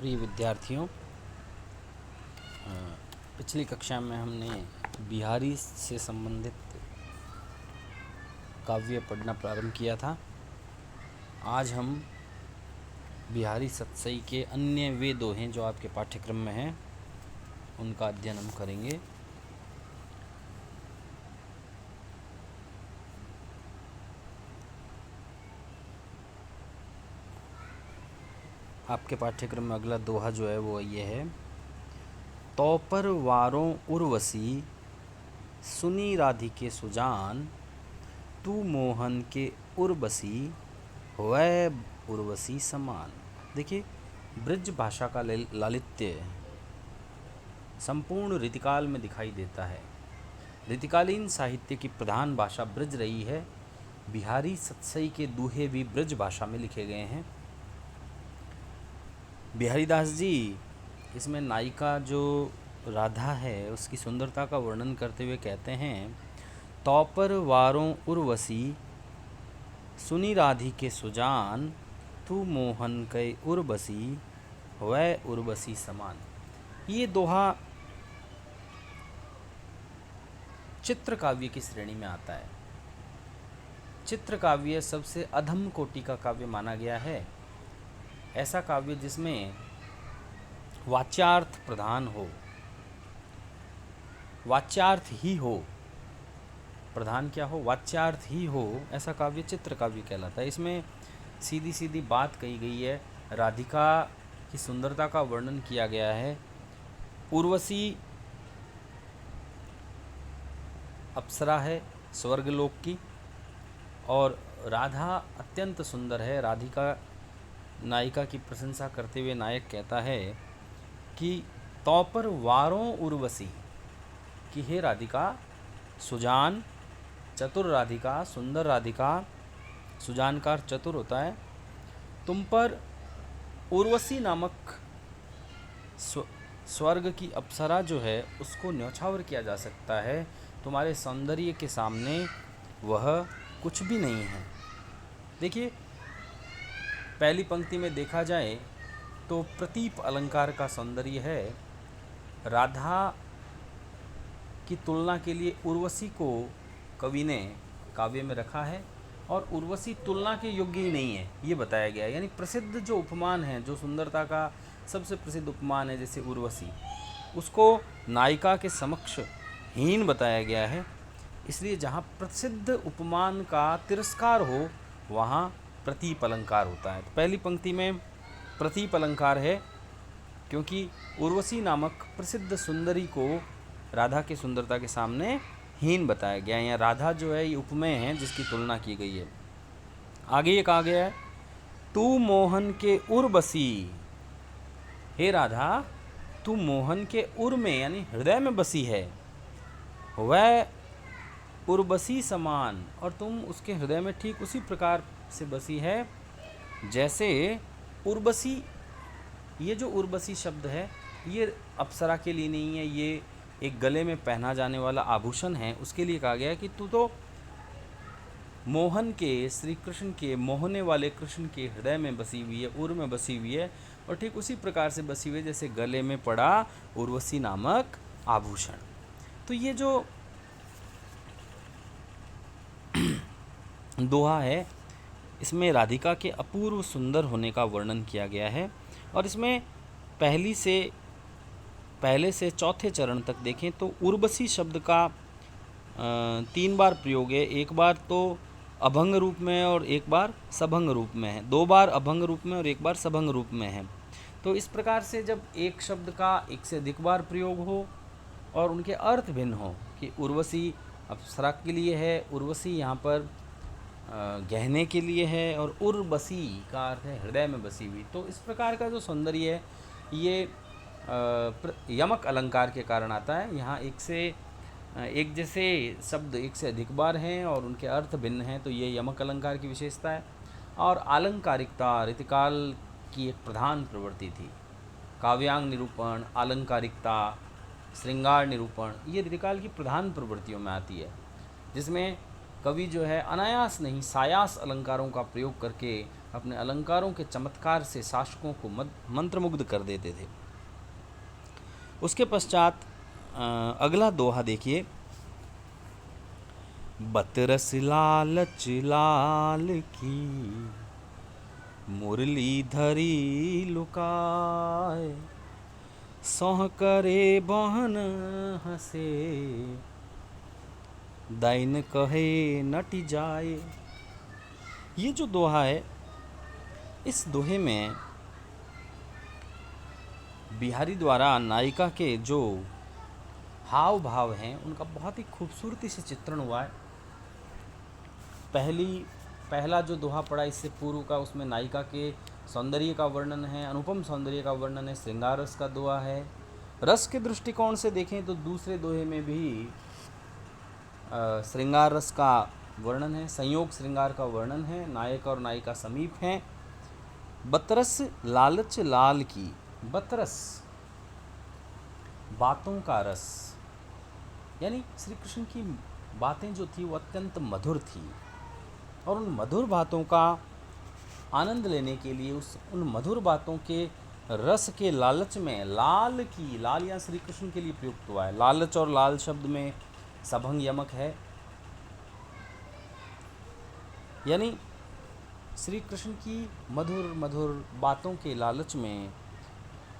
प्रिय विद्यार्थियों, पिछली कक्षा में हमने बिहारी से संबंधित काव्य पढ़ना प्रारंभ किया था। आज हम बिहारी सतसई के अन्य वे दोहे जो आपके पाठ्यक्रम में हैं उनका अध्ययन हम करेंगे। आपके पाठ्यक्रम में अगला दोहा जो है वो ये है। तो पर वारों उर्वशी सुनी राधिके सुजान, तू मोहन के उर्वशी वै उर्वशी समान। देखिए, ब्रज भाषा का लालित्य संपूर्ण ऋतुकाल में दिखाई देता है। ऋतुकालीन साहित्य की प्रधान भाषा ब्रज रही है। बिहारी सतसई के दोहे भी ब्रज भाषा में लिखे गए हैं। बिहारीदास जी इसमें नायिका जो राधा है उसकी सुंदरता का वर्णन करते हुए कहते हैं, तो पर वारों उर्वशी सुनी राधिके सुजान, तू मोहन कै उर्वशी वै उर्वशी समान। ये दोहा चित्र काव्य की श्रेणी में आता है। चित्र काव्य सबसे अधम कोटि का काव्य माना गया है। ऐसा काव्य जिसमें वाच्यार्थ प्रधान हो, वाच्यार्थ ही हो, प्रधान क्या हो, वाच्यार्थ ही हो, ऐसा काव्य चित्र काव्य कहलाता है। इसमें सीधी सीधी बात कही गई है। राधिका की सुंदरता का वर्णन किया गया है। उर्वशी अप्सरा है स्वर्गलोक की, और राधा अत्यंत सुंदर है। राधिका नायिका की प्रशंसा करते हुए नायक कहता है कि तो पर वारों उर्वशी, कि हे राधिका, सुजान, चतुर राधिका, सुंदर राधिका, सुजान का अर्थ चतुर होता है, तुम पर उर्वशी नामक स्वर्ग की अप्सरा जो है उसको न्यौछावर किया जा सकता है। तुम्हारे सौंदर्य के सामने वह कुछ भी नहीं है। देखिए, पहली पंक्ति में देखा जाए तो प्रतीप अलंकार का सौंदर्य है। राधा की तुलना के लिए उर्वशी को कवि ने काव्य में रखा है, और उर्वशी तुलना के योग्य ही नहीं है ये बताया गया है। यानी प्रसिद्ध जो उपमान है, जो सुंदरता का सबसे प्रसिद्ध उपमान है जैसे उर्वशी, उसको नायिका के समक्ष हीन बताया गया है। इसलिए जहाँ प्रसिद्ध उपमान का तिरस्कार हो वहाँ प्रतीप अलंकार होता है। तो पहली पंक्ति में प्रतीप अलंकार है क्योंकि उर्वशी नामक प्रसिद्ध सुंदरी को राधा की सुंदरता के सामने हीन बताया गया है। यहाँ राधा जो है ये उपमेय है जिसकी तुलना की गई है। आगे ये कहा गया है, तू मोहन के उर बसी, हे राधा तू मोहन के उर में यानी हृदय में बसी है, वह उर्वशी समान, और तुम उसके हृदय में ठीक उसी प्रकार से बसी है जैसे उर्वशी। ये जो उर्वशी शब्द है ये अप्सरा के लिए नहीं है, ये एक गले में पहना जाने वाला आभूषण है। उसके लिए कहा गया है कि तू तो मोहन के, श्री कृष्ण के, मोहने वाले कृष्ण के हृदय में बसी हुई है, उर में बसी हुई है, और ठीक उसी प्रकार से बसी हुई है जैसे गले में पड़ा उर्वशी नामक आभूषण। तो ये जो दोहा है इसमें राधिका के अपूर्व सुंदर होने का वर्णन किया गया है। और इसमें पहले से चौथे चरण तक देखें तो उर्वशी शब्द का 3 बार प्रयोग है। एक बार तो अभंग रूप में और एक बार सभंग रूप में है, 2 बार अभंग रूप में और एक बार सभंग रूप में है। तो इस प्रकार से जब एक शब्द का एक से अधिक बार प्रयोग हो और उनके अर्थ भिन्न हो, कि उर्वशी अप्सरा के लिए है, उर्वशी यहाँ पर गहने के लिए है, और उर्वशी का अर्थ है हृदय में बसी हुई, तो इस प्रकार का जो सौंदर्य है ये यमक अलंकार के कारण आता है। यहाँ एक जैसे शब्द एक से अधिक बार हैं और उनके अर्थ भिन्न हैं, तो ये यमक अलंकार की विशेषता है। और आलंकारिकता ऋतुकाल की एक प्रधान प्रवृत्ति थी। काव्यांग निरूपण, आलंकारिकता, श्रृंगार निरूपण, ये ऋतुकाल की प्रधान प्रवृत्तियों में आती है, जिसमें कवि जो है अनायास नहीं सायास अलंकारों का प्रयोग करके अपने अलंकारों के चमत्कार से शासकों को मंत्रमुग्ध कर देते थे। उसके पश्चात अगला दोहा देखिए। बतरस लालच लाल की मुरली धरी लुकाए, सोह करे बहन हंसे, दैन कहे नट जाए। ये जो दोहा है, इस दोहे में बिहारी द्वारा नायिका के जो हाव भाव हैं उनका बहुत ही खूबसूरती से चित्रण हुआ है। पहला जो दोहा पड़ा इससे पूर्व का, उसमें नायिका के सौंदर्य का वर्णन है, अनुपम सौंदर्य का वर्णन है, श्रृंगार रस का दोहा है। रस के दृष्टिकोण से देखें तो दूसरे दोहे में भी श्रृंगार रस का वर्णन है, संयोग श्रृंगार का वर्णन है, नायक और नायिका समीप हैं। बतरस लालच लाल की, बतरस बातों का रस, यानी श्री कृष्ण की बातें जो थी वो अत्यंत मधुर थी, और उन मधुर बातों का आनंद लेने के लिए उन मधुर बातों के रस के लालच में लाल की, लाल यहाँ श्री कृष्ण के लिए प्रयुक्त हुआ है। लालच और लाल शब्द में सभंग यमक है, यानी श्री कृष्ण की मधुर मधुर बातों के लालच में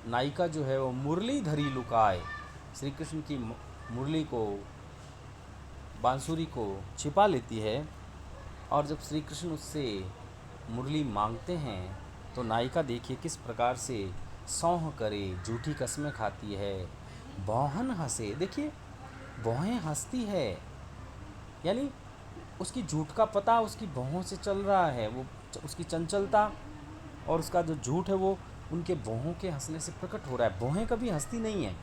नायिका जो है वो मुरली धरी लुकाए, श्री कृष्ण की मुरली को, बांसुरी को छिपा लेती है। और जब श्री कृष्ण उससे मुरली मांगते हैं तो नायिका देखिए किस प्रकार से सौंह करे, झूठी कस्में खाती है, बौहन हंसे। देखिए बौहें हंसती है, यानी उसकी झूठ का पता उसकी भौहों से चल रहा है। वो उसकी चंचलता और उसका जो झूठ है वो उनके भौहों के हंसने से प्रकट हो रहा है। भौहें कभी हंसती नहीं है,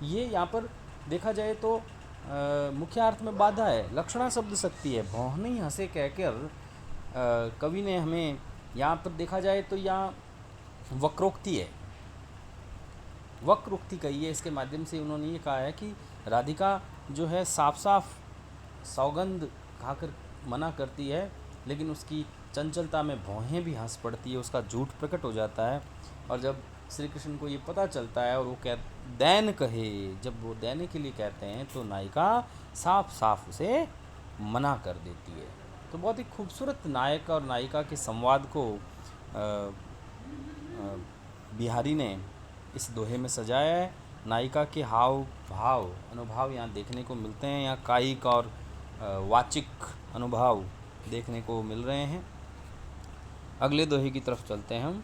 ये यहाँ पर देखा जाए तो मुख्य अर्थ में बाधा है, लक्षणा शब्द शक्ति है। भौह नहीं हंसे कहकर कवि ने हमें यहाँ पर देखा जाए तो यहाँ वक्रोक्ति है, वक्रोक्ति कही है। इसके माध्यम से उन्होंने ये कहा है कि राधिका जो है साफ साफ सौगंध खाकर मना करती है, लेकिन उसकी चंचलता में भौहें भी हंस पड़ती है, उसका झूठ प्रकट हो जाता है। और जब श्री कृष्ण को ये पता चलता है और वो दैन कहे, जब वो देने के लिए कहते हैं तो नायिका साफ साफ उसे मना कर देती है। तो बहुत ही खूबसूरत नायक और नायिका के संवाद को बिहारी ने इस दोहे में सजाया है। नायिका के हाव भाव अनुभव यहाँ देखने को मिलते हैं, यहाँ कायिक और वाचिक अनुभव देखने को मिल रहे हैं। अगले दोहे की तरफ चलते हैं हम।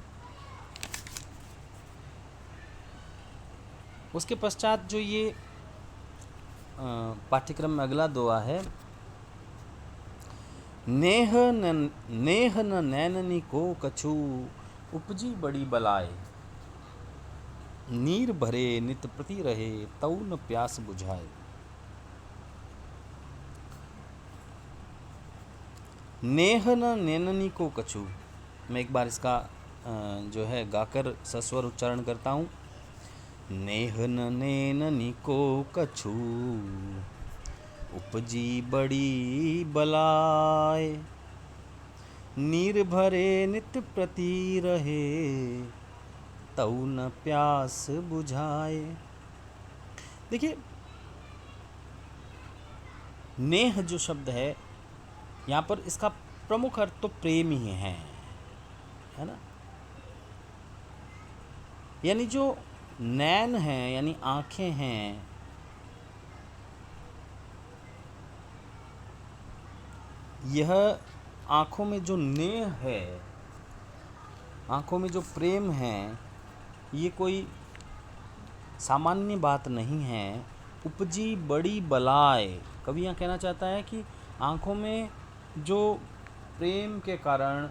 उसके पश्चात जो ये पाठ्यक्रम में अगला दोहा है, नेह न नैननी को कछु, उपजी बड़ी बलाए, नीर भरे नित प्रति रहे, तऊ न प्यास बुझाए। नेह न नैननी को कछु, मैं एक बार इसका जो है गाकर सस्वर उच्चारण करता हूँ। नेह न नैननी को कछु, उपजी बड़ी बलाए, नीर भरे नित प्रति रहे, तऊ न प्यास बुझाए। देखिए नेह जो शब्द है यहाँ पर, इसका प्रमुख अर्थ तो प्रेम ही है ना। यानी जो नैन है यानी आँखें हैं, यह आँखों में जो नेह है, आँखों में जो प्रेम है, ये कोई सामान्य बात नहीं है। उपजी बड़ी बलाए, कवि यहाँ कहना चाहता है कि आँखों में जो प्रेम के कारण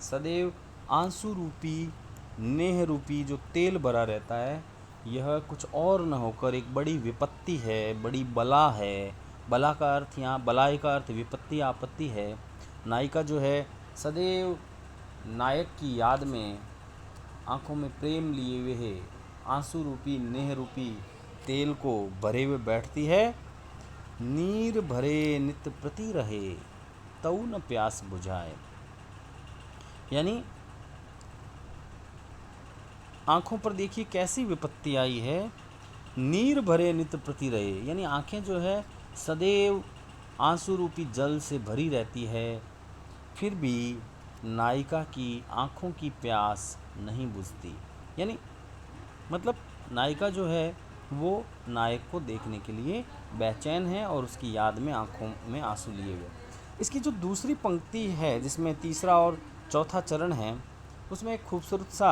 सदैव आंसू रूपी, नेह रूपी जो तेल भरा रहता है, यह कुछ और न होकर एक बड़ी विपत्ति है, बड़ी बला है। बला का अर्थ यहाँ, बलाय का अर्थ विपत्ति, आपत्ति है। नायिका जो है सदैव नायक की याद में आँखों में प्रेम लिए हुए है, आंसू रूपी नेह रूपी तेल को भरे हुए बैठती है। नीर भरे नित प्रति रहे, तऊ न प्यास बुझाए। यानी आँखों पर देखिए कैसी विपत्ति आई है। नीर भरे नित प्रति रहे, यानी आँखें जो है सदैव आंसू रूपी जल से भरी रहती है, फिर भी नायिका की आँखों की प्यास नहीं बुझती। यानी मतलब नायिका जो है वो नायक को देखने के लिए बेचैन है और उसकी याद में आँखों में आंसू लिए हुए। इसकी जो दूसरी पंक्ति है जिसमें तीसरा और चौथा चरण है, उसमें एक खूबसूरत सा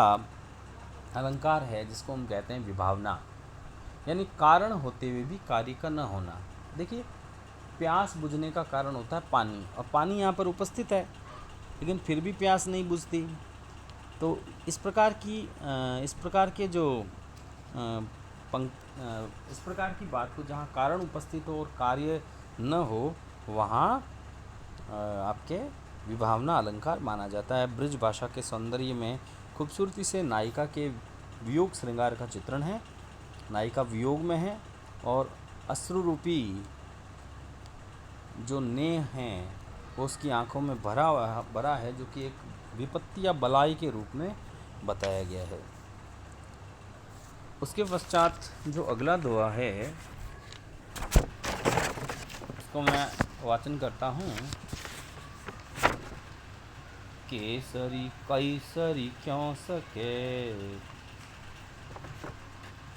अलंकार है जिसको हम कहते हैं विभावना, यानी कारण होते हुए भी कार्य का न होना। देखिए प्यास बुझने का कारण होता है पानी, और पानी यहाँ पर उपस्थित है लेकिन फिर भी प्यास नहीं बुझती। तो इस प्रकार के जो इस प्रकार की बात को जहाँ कारण उपस्थित हो और कार्य न हो, वहाँ आपके विभावना अलंकार माना जाता है। ब्रज भाषा के सौंदर्य में खूबसूरती से नायिका के वियोग श्रृंगार का चित्रण है। नायिका वियोग में है और अश्रु रूपी जो नेह हैं वो उसकी आंखों में भरा है, जो कि एक विपत्ति या बलाई के रूप में बताया गया है। उसके पश्चात जो अगला दोहा है उसको मैं वाचन करता हूँ। केसरी कैसरी क्यों सके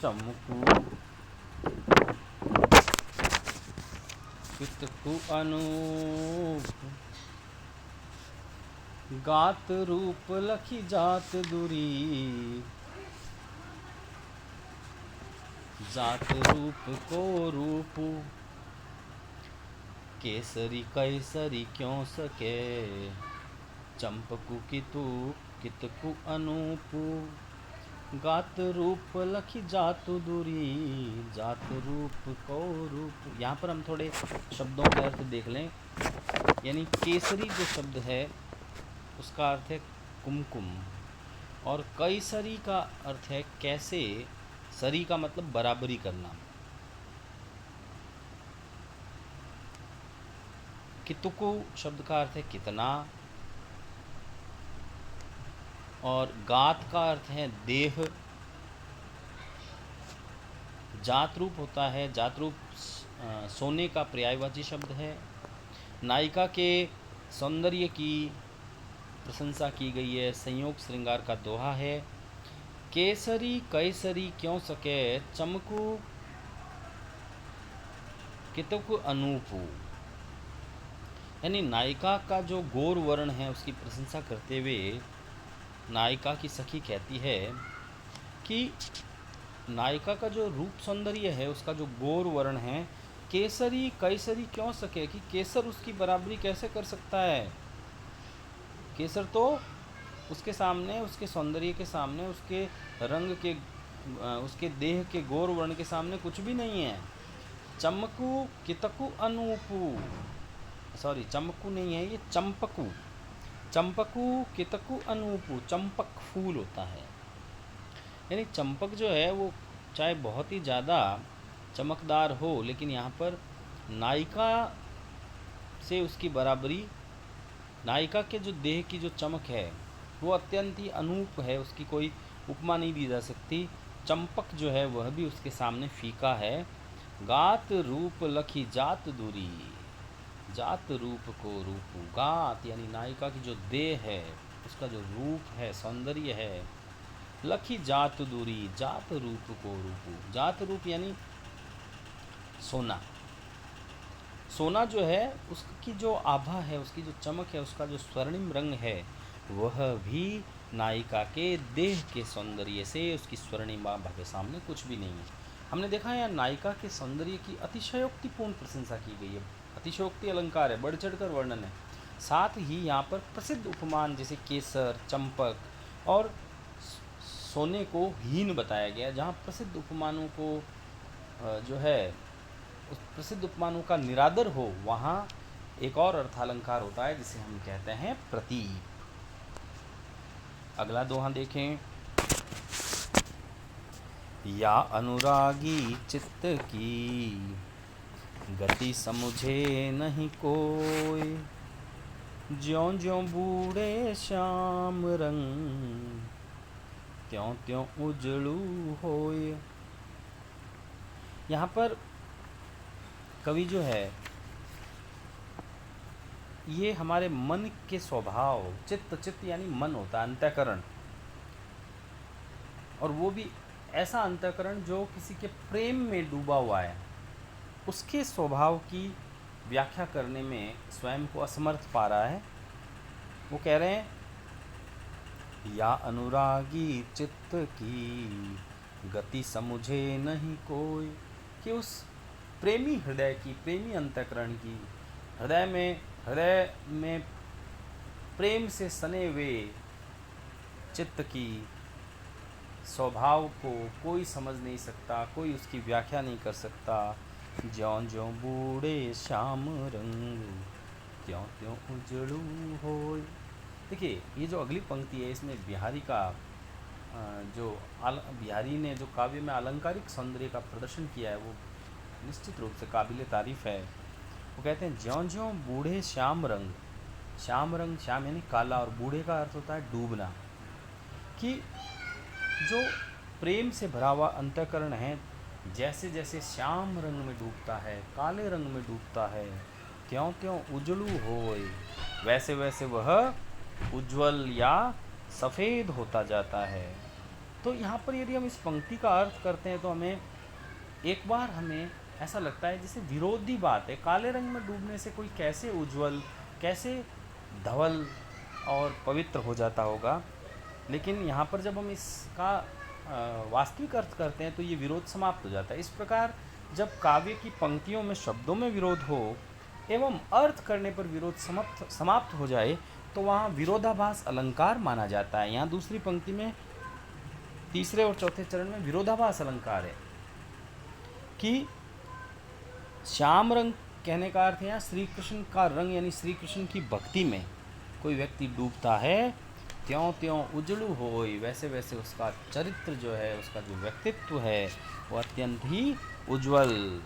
चमकू कितकु अनूप, गात रूप लखी जात दूरी, जात रूप को रूप। केसरी कैसरी क्यों सके चंपकु कितकु अनूप, गात रूप लखी जातु दूरी, जात रूप को रूप। यहाँ पर हम थोड़े शब्दों का अर्थ देख लें। यानी केसरी जो शब्द है उसका अर्थ है कुमकुम, और कैसरी का अर्थ है कैसे। सरी का मतलब बराबरी करना। कितुकु शब्द का अर्थ है कितना, और गात का अर्थ है देह। जात रूप होता है, जात रूप सोने का पर्यायवाची शब्द है। नायिका के सौंदर्य की प्रशंसा की गई है, संयोग श्रृंगार का दोहा है। केसरी कैसरी क्यों सके चमकू कितकु अनूपू, यानी नायिका का जो गौर वर्ण है उसकी प्रशंसा करते हुए नायिका की सखी कहती है कि नायिका का जो रूप सौंदर्य है उसका जो गौर वर्ण है, केसरी कैसरी क्यों सके, कि केसर उसकी बराबरी कैसे कर सकता है। केसर तो उसके सामने, उसके सौंदर्य के सामने, उसके रंग के उसके देह के गौर वर्ण के सामने कुछ भी नहीं है। चमकू कितकु अनूपू, सॉरी चमकू नहीं है ये चंपकू, चंपकू कितकु अनूपू, चंपक फूल होता है। यानी चंपक जो है वो चाहे बहुत ही ज़्यादा चमकदार हो, लेकिन यहाँ पर नायिका से उसकी बराबरी, नायिका के जो देह की जो चमक है वो अत्यंत ही अनूप है, उसकी कोई उपमा नहीं दी जा सकती। चंपक जो है वह भी उसके सामने फीका है। गात रूप लखी जात दूरी, जात रूप को रूप। गात यानी नायिका की जो देह है उसका जो रूप है, सौंदर्य है। लखी जात दूरी, जात रूप को रूप। जात रूप यानी सोना। सोना जो है उसकी जो आभा है, उसकी जो चमक है, उसका जो स्वर्णिम रंग है, वह भी नायिका के देह के सौंदर्य से, उसकी स्वर्णिम आभा के सामने कुछ भी नहीं है। हमने देखा है यहाँ नायिका के सौंदर्य की अतिशयोक्तिपूर्ण प्रशंसा की गई है। अतिशयोक्ति अलंकार है, बढ़ चढ़कर वर्णन है। साथ ही यहाँ पर प्रसिद्ध उपमान जैसे केसर, चंपक और सोने को हीन बताया गया। जहाँ प्रसिद्ध उपमानों को जो है उस प्रसिद्ध उपमानों का निरादर हो, वहाँ एक और अर्थालंकार होता है जिसे हम कहते हैं प्रतीप। अगला दोहा देखें। या अनुरागी चित्त की गति समुझे नहीं कोई, ज्यों ज्यों बूढ़े श्याम रंग, त्यों त्यों उजड़ू होय। यहाँ पर कवि जो है ये हमारे मन के स्वभाव, चित्त, चित्त यानी मन होता है, अंतःकरण, और वो भी ऐसा अंतःकरण जो किसी के प्रेम में डूबा हुआ है, उसके स्वभाव की व्याख्या करने में स्वयं को असमर्थ पा रहा है। वो कह रहे हैं, या अनुरागी चित्त की गति समुझे नहीं कोई, कि उस प्रेमी हृदय की, प्रेमी अंतःकरण की, हृदय में प्रेम से सने हुए चित्त की स्वभाव को कोई समझ नहीं सकता, कोई उसकी व्याख्या नहीं कर सकता। ज्यों ज्यों बूढ़े श्याम रंग, त्यों त्यों उजड़ू होय। देखिए ये जो अगली पंक्ति है इसमें बिहारी का बिहारी ने जो काव्य में अलंकारिक सौंदर्य का प्रदर्शन किया है वो निश्चित रूप से काबिल तारीफ़ है। वो कहते हैं, ज्यों ज्यों बूढ़े श्याम रंग, श्याम रंग, श्याम यानी काला, और बूढ़े का अर्थ होता है डूबना, कि जो प्रेम से भरा हुआ अंतःकरण है जैसे जैसे श्याम रंग में डूबता है, काले रंग में डूबता है, त्यों त्यों उजलू होय, वैसे वैसे वह उज्ज्वल या सफ़ेद होता जाता है। तो यहाँ पर यदि हम इस पंक्ति का अर्थ करते हैं तो हमें ऐसा लगता है जैसे विरोधी बात है, काले रंग में डूबने से कोई कैसे उज्ज्वल, कैसे धवल और पवित्र हो जाता होगा। लेकिन यहाँ पर जब हम इसका वास्तविक अर्थ करते हैं तो ये विरोध समाप्त हो जाता है। इस प्रकार जब काव्य की पंक्तियों में शब्दों में विरोध हो एवं अर्थ करने पर विरोध समाप्त हो जाए तो वहाँ विरोधाभास अलंकार माना जाता है। यहाँ दूसरी पंक्ति में तीसरे और चौथे चरण में विरोधाभास अलंकार है कि श्याम रंग कहने का अर्थ है यहाँ श्री कृष्ण का रंग, यानी श्री कृष्ण की भक्ति में कोई व्यक्ति डूबता है, त्यों त्यों उजड़ू होय, वैसे वैसे उसका चरित्र जो है, उसका जो व्यक्तित्व है वो अत्यंत ही उज्ज्वल,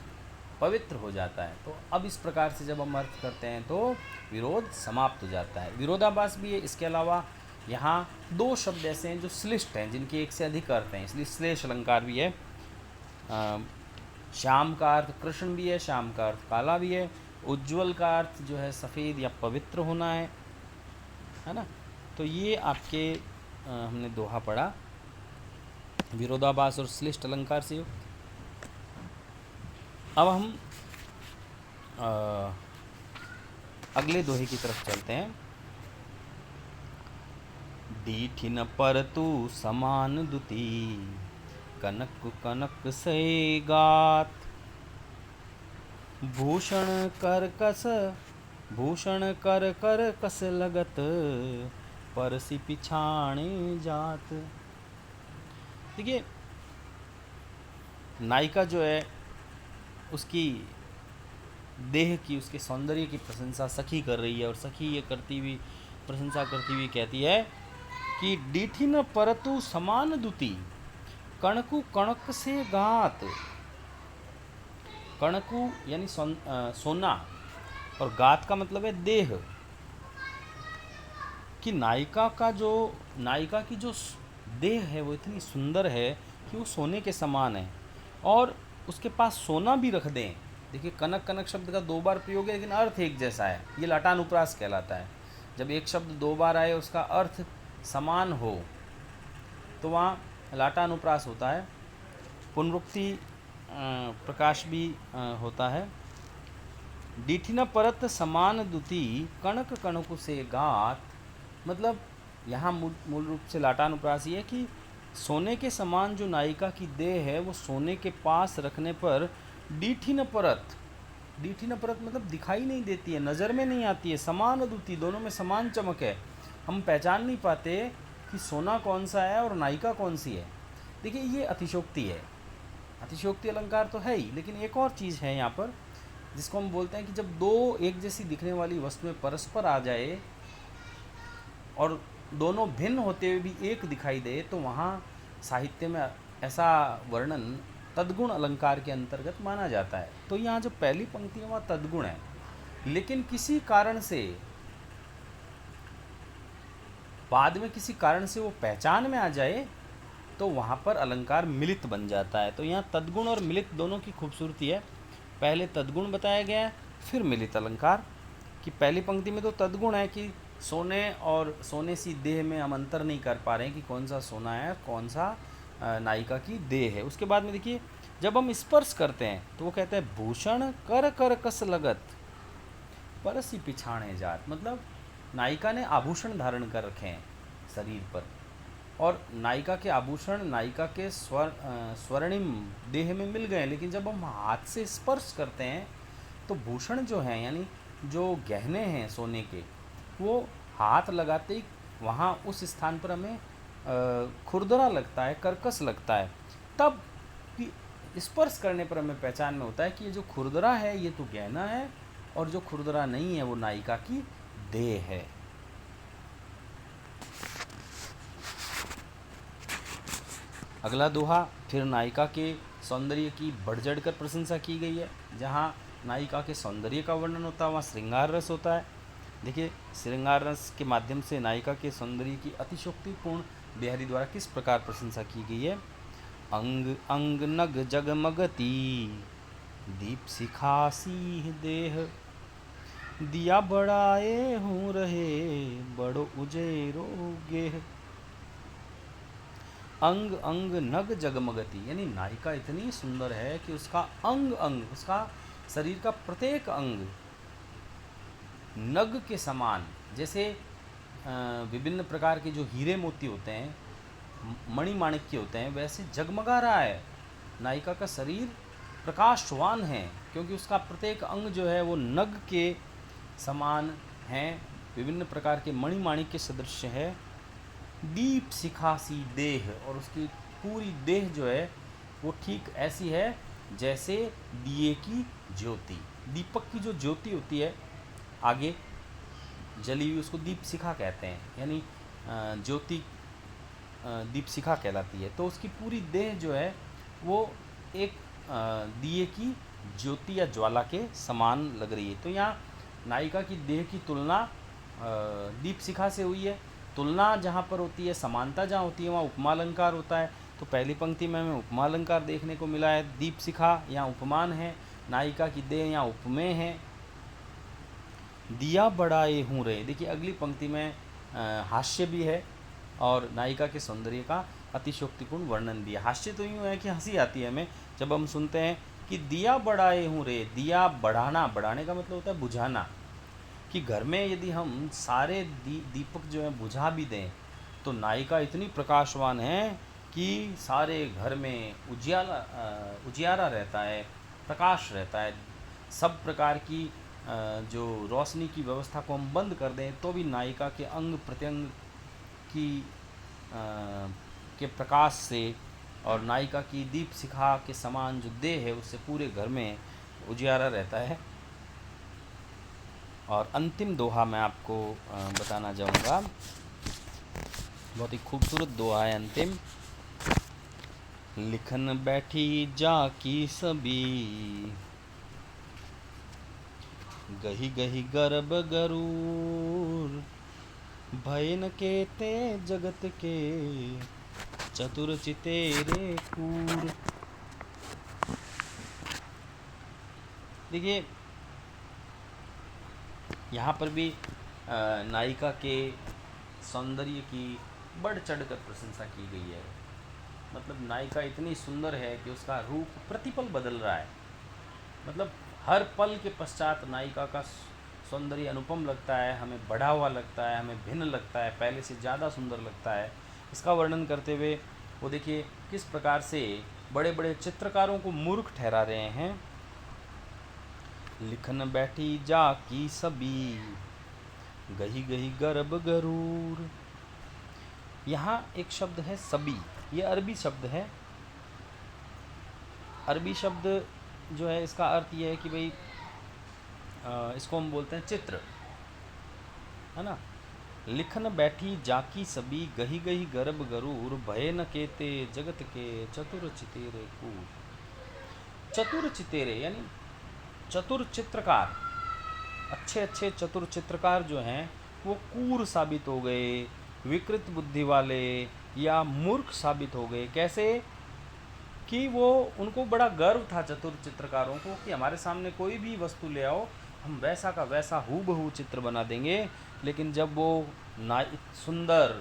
पवित्र हो जाता है। तो अब इस प्रकार से जब हम अर्थ करते हैं तो विरोध समाप्त हो जाता है। विरोधाभास भी है। इसके अलावा यहाँ दो शब्द ऐसे हैं जो श्लिष्ट हैं, जिनके एक से अधिक अर्थ हैं, इसलिए श्लेष अलंकार भी है। श्याम का अर्थ कृष्ण भी है, श्याम का अर्थ काला भी है, उज्ज्वल का अर्थ जो है सफ़ेद या पवित्र होना है ना। तो ये आपके हमने दोहा पढ़ा विरोधाभास और श्लिष्ट अलंकार से युक्त। अब हम अगले दोहे की तरफ चलते हैं। दीठिन परतु समान दुति, कनक कनक से गात, भूषण कर कर कस लगत, परसी पिछाणे जात। देखिए नायिका जो है उसकी देह की, उसके सौंदर्य की प्रशंसा सखी कर रही है, और सखी ये प्रशंसा करती हुई कहती है कि डीठी न परतु समान दुति, कणकु कणक से गात। कणकु यानी सोना, और गात का मतलब है देह, कि नायिका की जो देह है वो इतनी सुंदर है कि वो सोने के समान है, और उसके पास सोना भी रख दें। देखिए कनक कनक शब्द का दो बार प्रयोग है लेकिन अर्थ एक जैसा है, ये लाटानुप्रास कहलाता है। जब एक शब्द दो बार आए उसका अर्थ समान हो तो वहाँ लाटानुप्रास होता है। पुनरुक्ति प्रकाश भी होता है। डीठिन परत समान दुति, कणक कणकु से गात, मतलब यहाँ मूल रूप से लाटानुप्रास ये है कि सोने के समान जो नायिका की देह है वो सोने के पास रखने पर डीठिन परत मतलब दिखाई नहीं देती है, नज़र में नहीं आती है। समान दुति, दोनों में समान चमक है, हम पहचान नहीं पाते कि सोना कौन सा है और नायिका कौन सी है। देखिए ये अतिशोक्ति है, अतिशोक्ति अलंकार तो है ही, लेकिन एक और चीज़ है यहाँ पर जिसको हम बोलते हैं कि जब दो एक जैसी दिखने वाली वस्तुएं परस्पर आ जाए और दोनों भिन्न होते हुए भी एक दिखाई दे तो वहाँ साहित्य में ऐसा वर्णन तद्गुण अलंकार के अंतर्गत माना जाता है। तो यहाँ जो पहली पंक्ति है वह तद्गुण है, लेकिन किसी कारण से बाद में किसी कारण से वो पहचान में आ जाए तो वहाँ पर अलंकार मिलित बन जाता है। तो यहाँ तद्गुण और मिलित दोनों की खूबसूरती है। पहले तद्गुण बताया गया है, फिर मिलित अलंकार। कि पहली पंक्ति में तो तद्गुण है कि सोने और सोने सी देह में हम अंतर नहीं कर पा रहे हैं कि कौन सा सोना है, कौन सा नायिका की देह है। उसके बाद में देखिए, जब हम स्पर्श करते हैं तो वो कहते हैं भूषण कर कर कस लगत परसी पिछाणे जात। मतलब नायिका ने आभूषण धारण कर रखे हैं शरीर पर, और नायिका के आभूषण नायिका के स्वर्णिम देह में मिल गए, लेकिन जब हम हाथ से स्पर्श करते हैं तो भूषण जो हैं, यानी जो गहने हैं सोने के, वो हाथ लगाते ही वहाँ उस स्थान पर हमें खुरदरा लगता है, कर्कश लगता है। तब स्पर्श करने पर हमें पहचान में होता है कि ये जो खुरदरा है ये तो गहना है, और जो खुरदरा नहीं है वो नायिका की देह है। अगला दोहा, फिर नायिका के सौंदर्य की बढ़ चढ़ कर प्रशंसा की गई है। जहाँ नायिका के सौंदर्य का वर्णन होता है वहाँ श्रृंगार रस होता है। देखिए, श्रृंगार रस के माध्यम से नायिका के सौंदर्य की अतिशोक्तिपूर्ण बिहारी द्वारा किस प्रकार प्रशंसा की गई है। अंग अंग नग जगमगती दीप सिखासी देह दिया बढ़ाए हूँ रहे बड़ो उजेरो गेह। अंग अंग नग जगमगती, यानी नायिका इतनी सुंदर है कि उसका अंग अंग, उसका शरीर का प्रत्येक अंग नग के समान, जैसे विभिन्न प्रकार के जो हीरे मोती होते हैं, मणिमाणिक्य होते हैं, वैसे जगमगा रहा है। नायिका का शरीर प्रकाशवान है क्योंकि उसका प्रत्येक अंग जो है वो नग के समान है, विभिन्न प्रकार के मणिमाणिक्य सदृश है। दीप सिखासी देह, और उसकी पूरी देह जो है वो ठीक ऐसी है जैसे दिए की ज्योति, दीपक की जो ज्योति होती है आगे जली हुई, उसको दीप शिखा कहते हैं, यानी ज्योति दीप शिखा कहलाती है। तो उसकी पूरी देह जो है वो एक दिए की ज्योति या ज्वाला के समान लग रही है। तो यहाँ नायिका की देह की तुलना दीप शिखा से हुई है। तुलना जहाँ पर होती है, समानता जहाँ होती है, वहाँ उपमालंकार होता है। तो पहली पंक्ति में हमें उपमालंकार देखने को मिला है। दीप शिखा यहाँ उपमान है, नायिका की देह यहाँ उपमेय है। दिया बढ़ाए हूँ रे, देखिए अगली पंक्ति में हास्य भी है और नायिका के सौंदर्य का अतिशोक्तिपूर्ण वर्णन भी है। हास्य तो यूँ है कि हंसी आती है हमें जब हम सुनते हैं कि दिया बढ़ाए हूँ रे। दिया बढ़ाना, बढ़ाने का मतलब होता है बुझाना, कि घर में यदि हम सारे दीपक जो हैं बुझा भी दें तो नायिका इतनी प्रकाशवान है कि सारे घर में उजियारा रहता है, प्रकाश रहता है। सब प्रकार की जो रोशनी की व्यवस्था को हम बंद कर दें तो भी नायिका के अंग प्रत्यंग की के प्रकाश से और नायिका की दीप शिखा के समान जो देह है उससे पूरे घर में उजियारा रहता है। और अंतिम दोहा मैं आपको बताना चाहूँगा, बहुत ही खूबसूरत दोहा है अंतिम। लिखन बैठी जा की सभी गही गही गर्भ गरूर भयन के ते जगत के चतुर चितेरे कूर। देखिए यहाँ पर भी नायिका के सौंदर्य की बढ़ चढ़कर प्रशंसा की गई है। मतलब नायिका इतनी सुंदर है कि उसका रूप प्रतिपल बदल रहा है। मतलब हर पल के पश्चात नायिका का सौंदर्य अनुपम लगता है, हमें बढ़ा हुआ लगता है, हमें भिन्न लगता है, पहले से ज़्यादा सुंदर लगता है। इसका वर्णन करते हुए वो देखिए किस प्रकार से बड़े बड़े चित्रकारों को मूर्ख ठहरा रहे हैं। लिखन बैठी जा की सभी गही गही गर्भ गरूर। यहाँ एक शब्द है सभी, ये अरबी शब्द है। अरबी शब्द जो है इसका अर्थ ये है कि भाई इसको हम बोलते हैं चित्र, है ना। लिखन बैठी जाकी सभी गही गही गर्भ गरूर भय न केते जगत के चतुर चितेरे कूर। चतुर चितेरे यानी चतुर चित्रकार, अच्छे अच्छे चतुर चित्रकार जो हैं वो कूर साबित हो गए, विकृत बुद्धि वाले या मूर्ख साबित हो गए। कैसे? कि वो उनको बड़ा गर्व था चतुर चित्रकारों को कि हमारे सामने कोई भी वस्तु ले आओ, हम वैसा का वैसा हूबहू चित्र बना देंगे। लेकिन जब वो सुंदर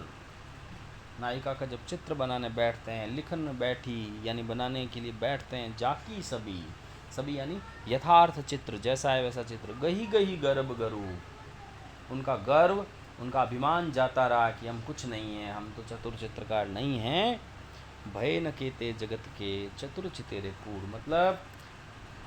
नायिका का जब चित्र बनाने बैठते हैं, लिखन बैठी यानी बनाने के लिए बैठते हैं, जाकी सभी सभी यानी यथार्थ चित्र, जैसा है वैसा चित्र, गही गही गर्भ गरु, उनका गर्व, उनका अभिमान जाता रहा कि हम कुछ नहीं हैं, हम तो चतुर चित्रकार नहीं हैं। भय न केते जगत के चतुर चितेरे कूड़, मतलब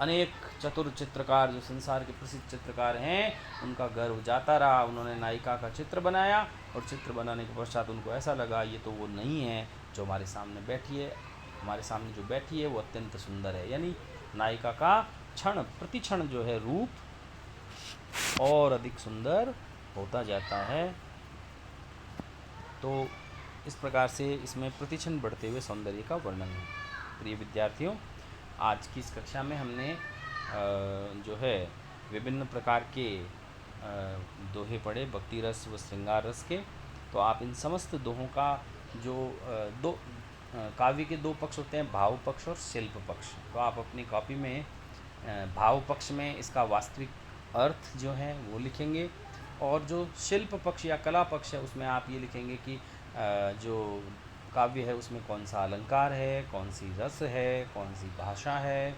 अनेक चतुर चित्रकार जो संसार के प्रसिद्ध चित्रकार हैं, उनका गर्व जाता रहा। उन्होंने नायिका का चित्र बनाया और चित्र बनाने के पश्चात उनको ऐसा लगा ये तो वो नहीं है जो हमारे सामने बैठी है, हमारे सामने जो बैठी है वो अत्यंत सुंदर है। यानी नायिका का क्षण प्रतिक्षण जो है रूप और अधिक सुंदर होता जाता है। तो इस प्रकार से इसमें प्रतिक्षण बढ़ते हुए सौंदर्य का वर्णन है। प्रिय विद्यार्थियों, आज की इस कक्षा में हमने जो है विभिन्न प्रकार के दोहे पढ़े, भक्ति रस व श्रृंगार रस के। तो आप इन समस्त दोहों का जो काव्य के दो पक्ष होते हैं, भाव पक्ष और शिल्प पक्ष, तो आप अपनी कॉपी में भाव पक्ष में इसका वास्तविक अर्थ जो है वो लिखेंगे, और जो शिल्प पक्ष या कला पक्ष है उसमें आप ये लिखेंगे कि जो काव्य है उसमें कौन सा अलंकार है, कौन सी रस है, कौन सी भाषा है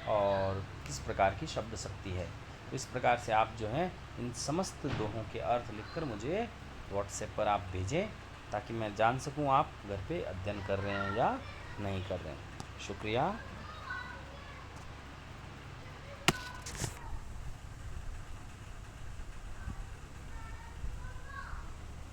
और किस प्रकार की शब्द शक्ति है। तो इस प्रकार से आप जो हैं इन समस्त दोहों के अर्थ लिखकर मुझे व्हाट्सएप पर आप भेजें, ताकि मैं जान सकूं आप घर पे अध्ययन कर रहे हैं या नहीं कर रहे हैं। शुक्रिया।